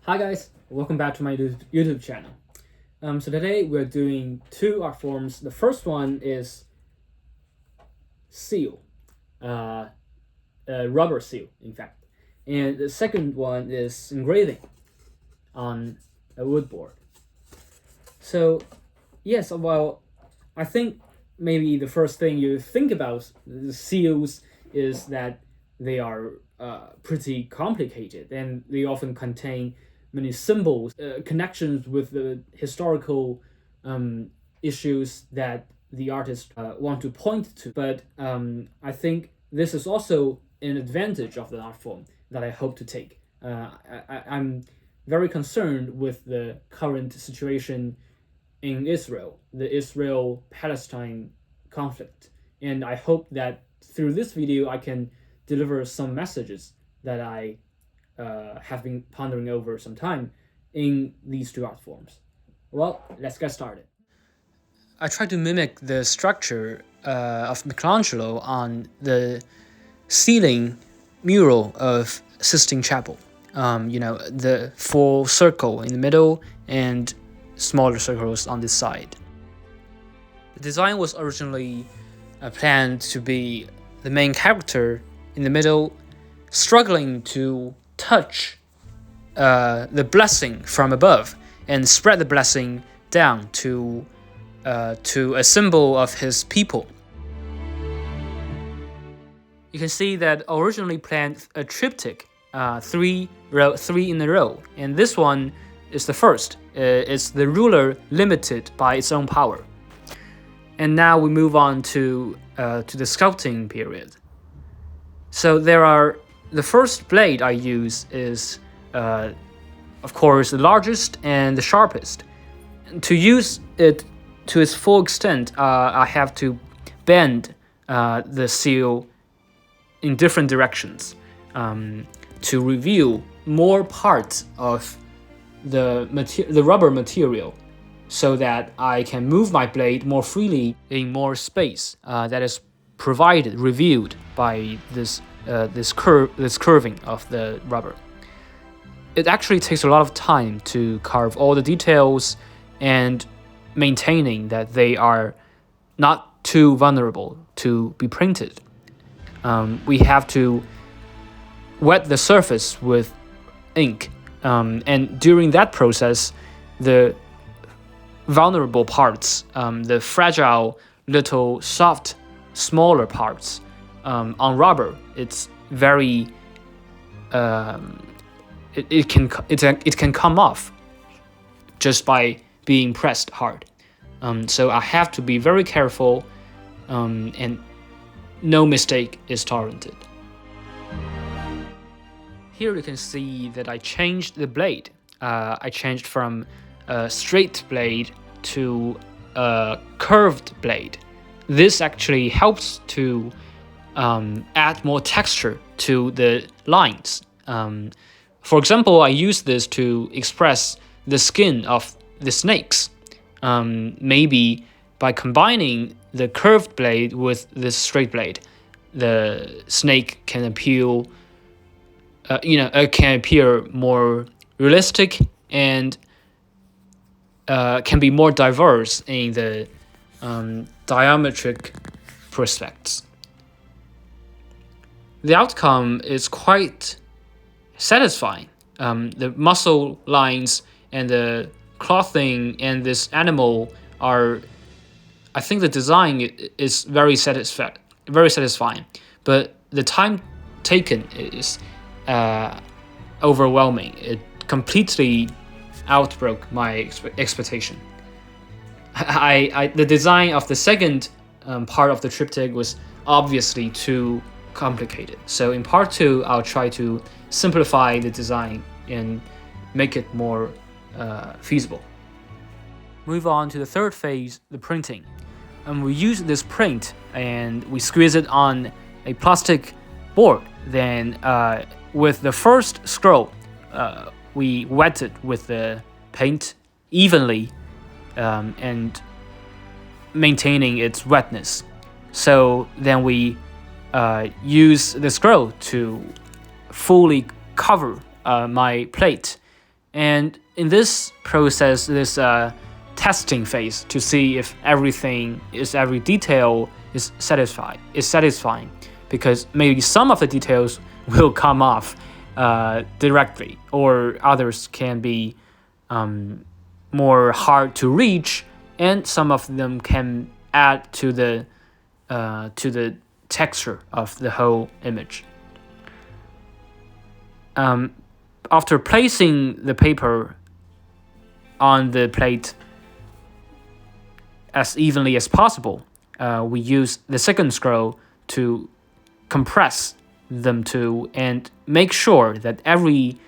Hi guys, welcome back to my YouTube channel. So today we're doing two art forms. The first one is seal, rubber seal, in fact. And the second one is engraving on a wood board. So yes, well, I think maybe the first thing you think about the seals is that they are pretty complicated and they often contain many symbols, connections with the historical issues that the artist want to point to. But I think this is also an advantage of the art form that I hope to take. I'm very concerned with the current situation in Israel, the Israel-Palestine conflict. And I hope that through this video I can deliver some messages that I have been pondering over some time in these two art forms. Well, let's get started. I tried to mimic the structure of Michelangelo on the ceiling mural of Sistine Chapel. The full circle in the middle and smaller circles on this side. The design was originally planned to be the main character in the middle, struggling to touch the blessing from above and spread the blessing down to a symbol of his people. You can see that originally planned a triptych, three in a row, and this one is the first. It's the ruler limited by its own power. And now we move on to the sculpting period. So the first blade I use is, of course, the largest and the sharpest. To use it to its full extent, I have to bend the seal in different directions to reveal more parts of the rubber material, so that I can move my blade more freely in more space that is revealed by this curving of the rubber. It actually takes a lot of time to carve all the details and maintaining that they are not too vulnerable to be printed. We have to wet the surface with ink, and during that process, the vulnerable parts, the fragile little soft smaller parts on rubber, it's very it can come off just by being pressed hard. So I have to be very careful, and no mistake is tolerated. Here you can see that I changed the blade. I changed from a straight blade to a curved blade. This actually helps to add more texture to the lines. For example, I use this to express the skin of the snakes. Maybe by combining the curved blade with this straight blade, the snake can appear more realistic and can be more diverse in the diametric prospects. The outcome is quite satisfying. The muscle lines and the clothing and this animal I think the design is very satisfying, but the time taken is overwhelming. It completely outbroke my expectation. The design of the second part of the triptych was obviously too complicated. So in part 2, I'll try to simplify the design and make it more feasible. Move on to the third phase, the printing. We use this print and we squeeze it on a plastic board. Then with the first scroll, we wet it with the paint evenly and maintaining its wetness. So then we use the scroll to fully cover my plate And in this process, this testing phase to see if every detail is satisfying, because maybe some of the details will come off directly, or others can be more hard to reach, and some of them can add to the texture of the whole image. After placing the paper on the plate as evenly as possible, we use the second scroll to compress them to and make sure that every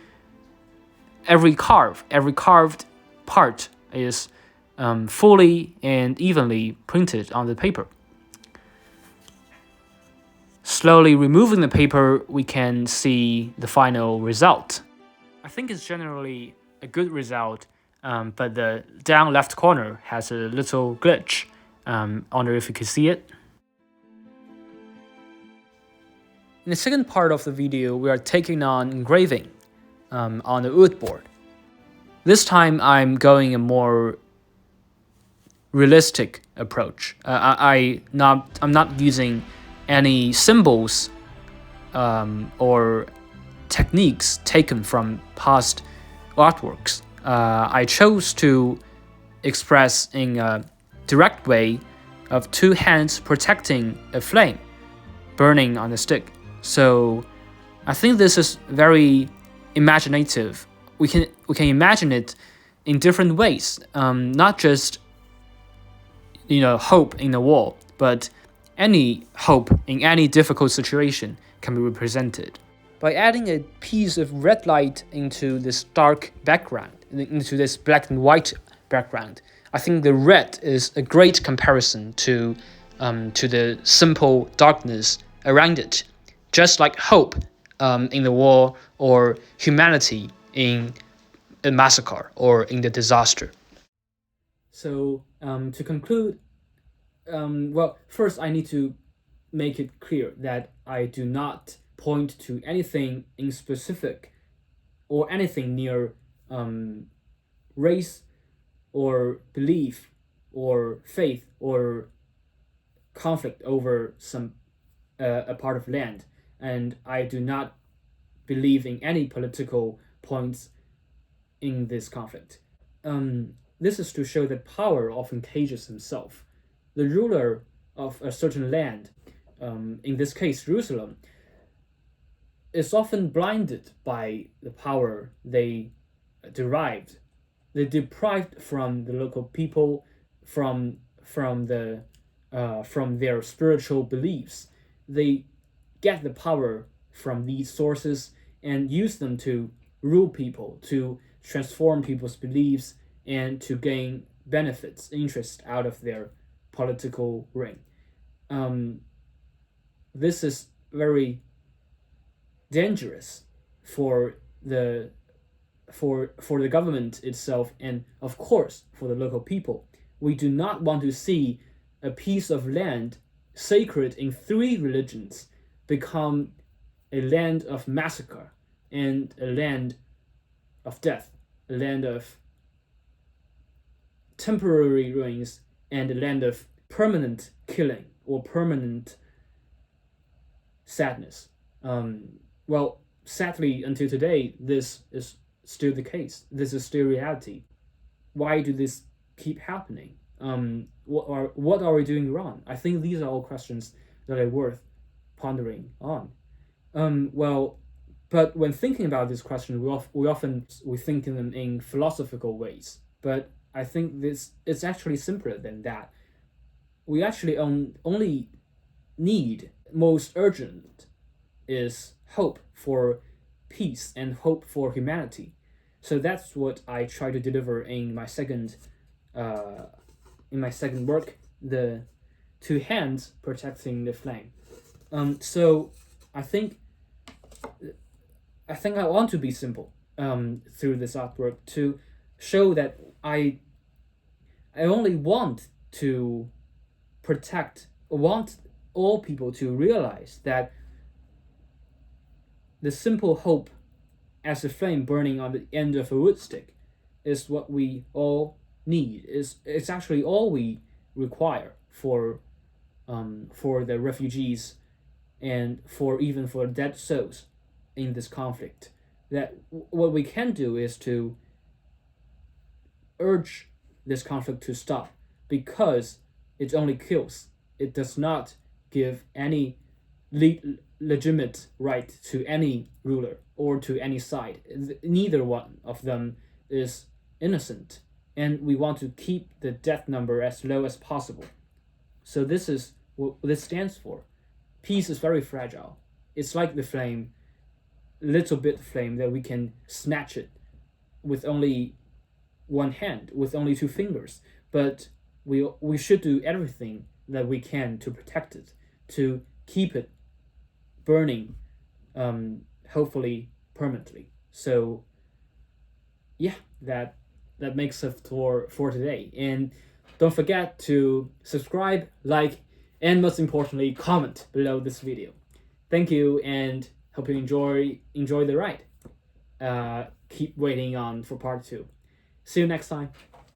carved part is fully and evenly printed on the paper. Slowly removing the paper, we can see the final result. I think it's generally a good result, but the down left corner has a little glitch. I wonder if you can see it. In the second part of the video, we are taking on engraving on the wood board. This time I'm going a more realistic approach. I'm not using any symbols or techniques taken from past artworks. I chose to express in a direct way of two hands protecting a flame burning on the stick. So I think this is very imaginative. We can imagine it in different ways, not just hope in the wall, but any hope in any difficult situation can be represented. By adding a piece of red light into this dark background, into this black and white background, I think the red is a great comparison to the simple darkness around it, just like hope in the war, or humanity in a massacre or in the disaster. So to conclude, first I need to make it clear that I do not point to anything in specific or anything near race or belief or faith or conflict over a part of land, and I do not believe in any political points in this conflict. This is to show that power often cages himself. The ruler of a certain land, in this case Jerusalem, is often blinded by the power they derived. They deprived from the local people, from their spiritual beliefs. They get the power from these sources and use them to rule people, to transform people's beliefs, and to gain benefits, interest out of their political reign. This is very dangerous for the government itself, and of course for the local people. We do not want to see a piece of land sacred in three religions become a land of massacre and a land of death, a land of temporary ruins, and a land of permanent killing or permanent sadness. Sadly, until today, this is still the case. This is still reality. Why do this keep happening? What are we doing wrong? I think these are all questions that are worth pondering on. But when thinking about this question, we often think in them in philosophical ways. But I think it's actually simpler than that. We actually only need, most urgent, is hope for peace and hope for humanity. So that's what I try to deliver in my second work, the two hands protecting the flame. So I think I want to be simple through this artwork, to show that I only want to want all people to realize that the simple hope as a flame burning on the end of a wood stick is what we all need. It's actually all we require for the refugees and even for dead souls in this conflict. That what we can do is to urge this conflict to stop, because it only kills. It does not give any legitimate right to any ruler or to any side. Neither one of them is innocent, and we want to keep the death number as low as possible. So this is what this stands for. Peace is very fragile. It's like the flame, little bit flame that we can snatch it with only one hand, with only 2 fingers. But we should do everything that we can to protect it, to keep it burning, hopefully permanently. So yeah, that makes it for today. And don't forget to subscribe, like, and most importantly, comment below this video. Thank you, and hope you enjoy the ride. Keep waiting on for part 2. See you next time.